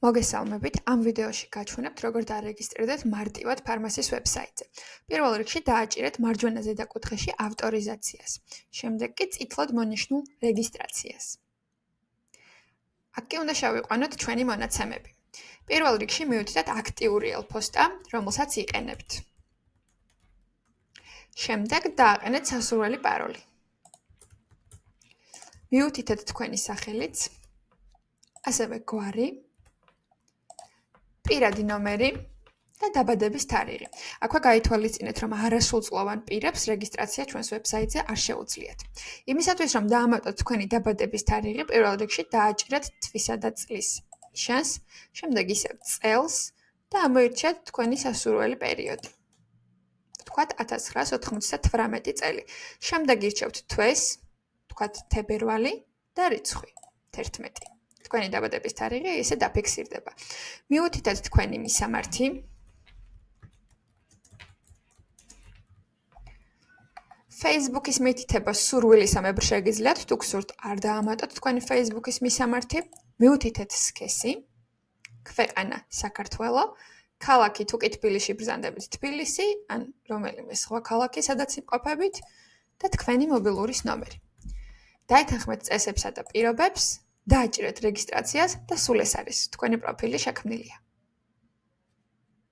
მოგესალმებით, ამ ვიდეოში გაჩვენებთ, როგორ დარეგისტრირდეთ მარტივად ფარმასის ვებსაიტზე. პირველ რიგში დააჭირეთ მარჯვენა ზედა კუთხეში ავტორიზაციას, შემდეგ კი წითლად მონიშნულ რეგისტრაციას. აქ კი უნდა შევიყვანოთ ჩვენი მონაცემები. პირველ რიგში მივუთითეთ აქტიური ელფოსტა, რომელსაც იყენებთ. შემდეგ დააყენეთ სასურველი პაროლი. მივუთითეთ თქვენი სახელიც, ასევე გვარი, პირადი ნომერი და დაბადების თარიღი. აქვე გაითვალისწინეთ, რომ არასრულწლოვან პირებს რეგისტრაცია ჩვენს ვებსაიტზე არ შეუძლიათ. იმისათვის, რომ დაამატოთ თქვენი დაბადების თარიღი, პირველ რიგში დააჭირეთ თვისა და წლის ნიშანს, შემდეგ ისევ წელს და ამოირჩიეთ თქვენი სასურველი პერიოდი. ვთქვათ 1998 წელი. შემდეგ ირჩევთ თვეს, ვთქვათ თებერვალი და რიცხვი 11. თქვენი დაბადების თარიღი ისე დაფიქსირდება. მივუთითეთ თქვენი მისამართი. Facebook-ის მითითება სურვილისამებრ შეგიძლიათ, თუ გსურთ არ დაამატოთ თქვენი Facebook-ის მისამართი. მივუთითეთ სქესი, ქვეყანა საქართველო, ქალაქი თუ კი თბილისში ბრძანდებით თბილისი, ან რომელიმე სხვა ქალაქი, სადაც იმყოფებით და თქვენი მობილურის ნომერი. დაეთანხმეთ წესებსა და პირობებს, დააჭირეთ რეგისტრაციას და სულ ეს არის, თქვენი პროფილი შექმნილია.